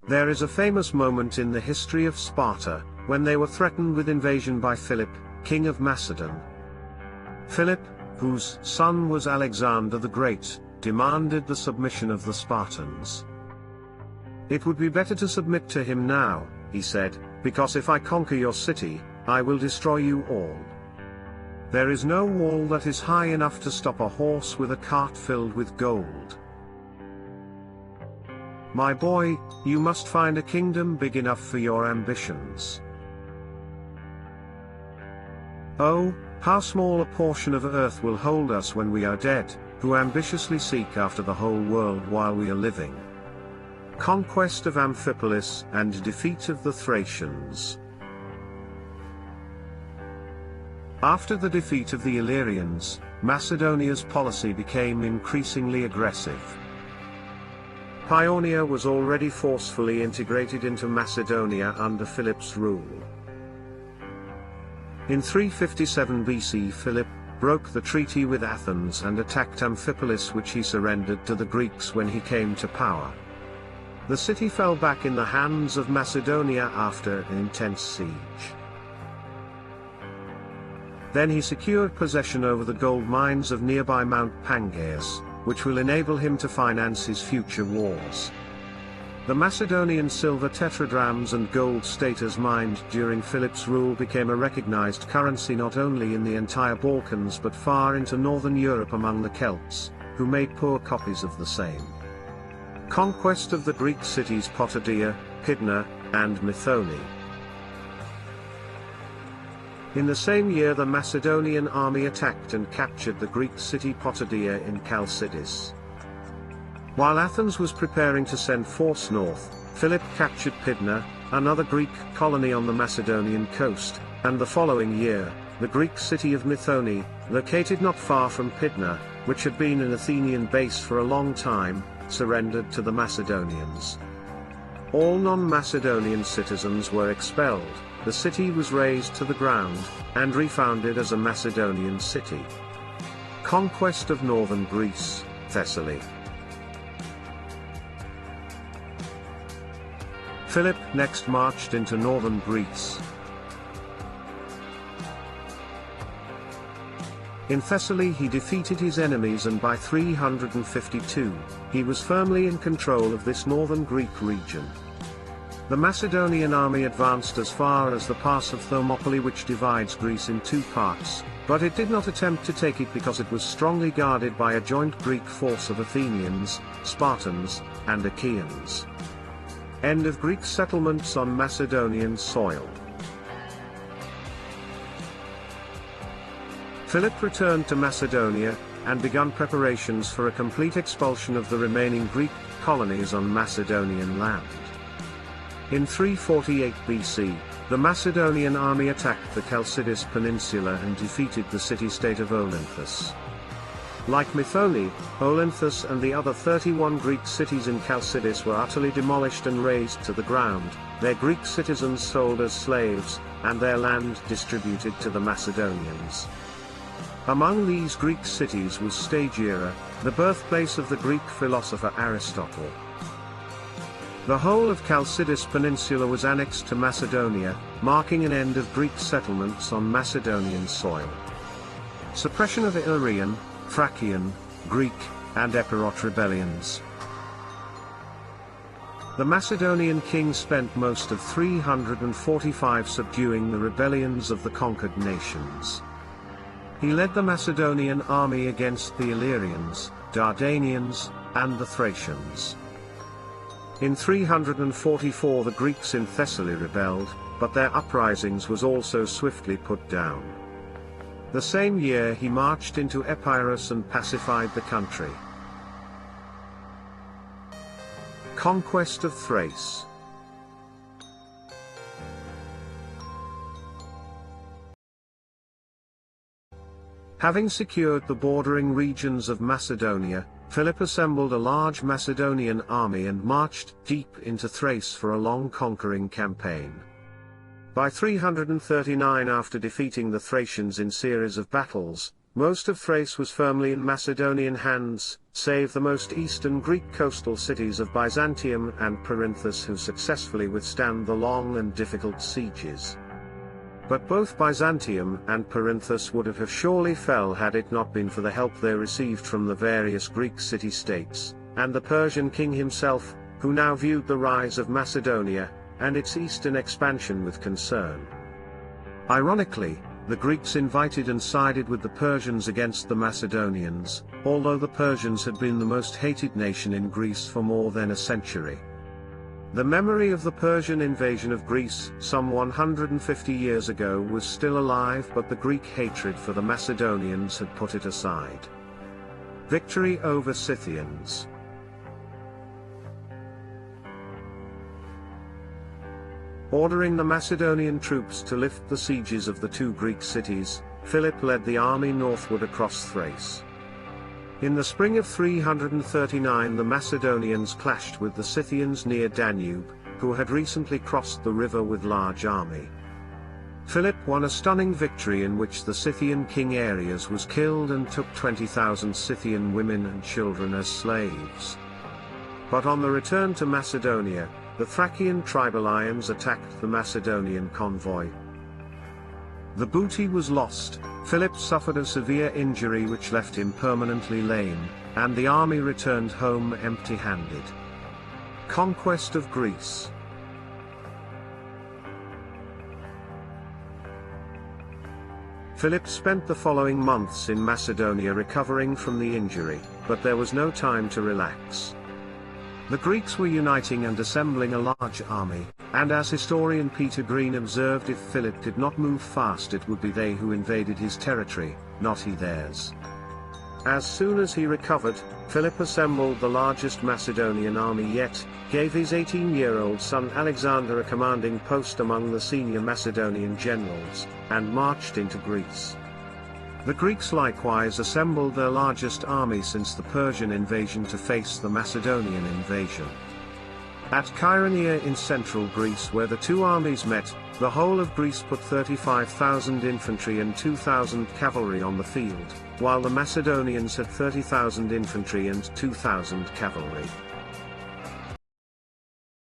There is a famous moment in the history of Sparta, when they were threatened with invasion by Philip, king of Macedon. Philip, whose son was Alexander the Great, demanded the submission of the Spartans. "It would be better to submit to him now," he said, "because if I conquer your city, I will destroy you all. There is no wall that is high enough to stop a horse with a cart filled with gold. My boy, you must find a kingdom big enough for your ambitions. Oh, how small a portion of earth will hold us when we are dead, who ambitiously seek after the whole world while we are living." Conquest of Amphipolis and defeat of the Thracians. After the defeat of the Illyrians, Macedonia's policy became increasingly aggressive. Paeonia was already forcefully integrated into Macedonia under Philip's rule. In 357 BC, Philip broke the treaty with Athens and attacked Amphipolis, which he surrendered to the Greeks when he came to power. The city fell back in the hands of Macedonia after an intense siege. Then he secured possession over the gold mines of nearby Mount Pangaeus, which will enable him to finance his future wars. The Macedonian silver tetradrachms and gold staters mined during Philip's rule became a recognized currency not only in the entire Balkans but far into northern Europe among the Celts, who made poor copies of the same. Conquest of the Greek cities Potidaea, Pydna, and Methone. In the same year the Macedonian army attacked and captured the Greek city Potidaea in Chalcidice. While Athens was preparing to send force north, Philip captured Pydna, another Greek colony on the Macedonian coast, and the following year, the Greek city of Methone, located not far from Pydna, which had been an Athenian base for a long time, surrendered to the Macedonians. All non-Macedonian citizens were expelled. The city was razed to the ground, and refounded as a Macedonian city. Conquest of northern Greece, Thessaly. Philip next marched into northern Greece. In Thessaly he defeated his enemies, and by 352, he was firmly in control of this northern Greek region. The Macedonian army advanced as far as the pass of Thermopylae, which divides Greece in two parts, but it did not attempt to take it because it was strongly guarded by a joint Greek force of Athenians, Spartans, and Achaeans. End of Greek settlements on Macedonian soil. Philip returned to Macedonia, and began preparations for a complete expulsion of the remaining Greek colonies on Macedonian land. In 348 BC, the Macedonian army attacked the Chalcidice Peninsula and defeated the city-state of Olympias. Like Methone, Olynthus and the other 31 Greek cities in Chalcidice were utterly demolished and razed to the ground, their Greek citizens sold as slaves, and their land distributed to the Macedonians. Among these Greek cities was Stagira, the birthplace of the Greek philosopher Aristotle. The whole of Chalcidice Peninsula was annexed to Macedonia, marking an end of Greek settlements on Macedonian soil. Suppression of Illyrian, Thracian, Greek, and Epirot rebellions. The Macedonian king spent most of 345 subduing the rebellions of the conquered nations. He led the Macedonian army against the Illyrians, Dardanians, and the Thracians. In 344 the Greeks in Thessaly rebelled, but their uprisings was also swiftly put down. The same year he marched into Epirus and pacified the country. Conquest of Thrace. Having secured the bordering regions of Macedonia, Philip assembled a large Macedonian army and marched deep into Thrace for a long conquering campaign. By 339 after defeating the Thracians in series of battles, Most of Thrace was firmly in Macedonian hands, save the most eastern Greek coastal cities of Byzantium and Perinthus, who successfully withstand the long and difficult sieges. But both Byzantium and Perinthus would have surely fell had it not been for the help they received from the various Greek city-states, and the Persian king himself, who now viewed the rise of Macedonia and its eastern expansion with concern. Ironically, the Greeks invited and sided with the Persians against the Macedonians, although the Persians had been the most hated nation in Greece for more than a century. The memory of the Persian invasion of Greece, some 150 years ago, was still alive, but the Greek hatred for the Macedonians had put it aside. Victory over Scythians. Ordering the Macedonian troops to lift the sieges of the two Greek cities, Philip led the army northward across Thrace. In the spring of 339 the Macedonians clashed with the Scythians near Danube, who had recently crossed the river with large army. Philip won a stunning victory in which the Scythian king Ares was killed and took 20,000 Scythian women and children as slaves. But on the return to Macedonia, the Thracian tribalions attacked the Macedonian convoy. The booty was lost, Philip suffered a severe injury which left him permanently lame, and the army returned home empty-handed. Conquest of Greece. Philip spent the following months in Macedonia recovering from the injury, but there was no time to relax. The Greeks were uniting and assembling a large army, and as historian Peter Green observed, if Philip did not move fast it would be they who invaded his territory, not he theirs. As soon as he recovered, Philip assembled the largest Macedonian army yet, gave his 18-year-old son Alexander a commanding post among the senior Macedonian generals, and marched into Greece. The Greeks likewise assembled their largest army since the Persian invasion to face the Macedonian invasion. At Chaeronea in central Greece, where the two armies met, the whole of Greece put 35,000 infantry and 2,000 cavalry on the field, while the Macedonians had 30,000 infantry and 2,000 cavalry.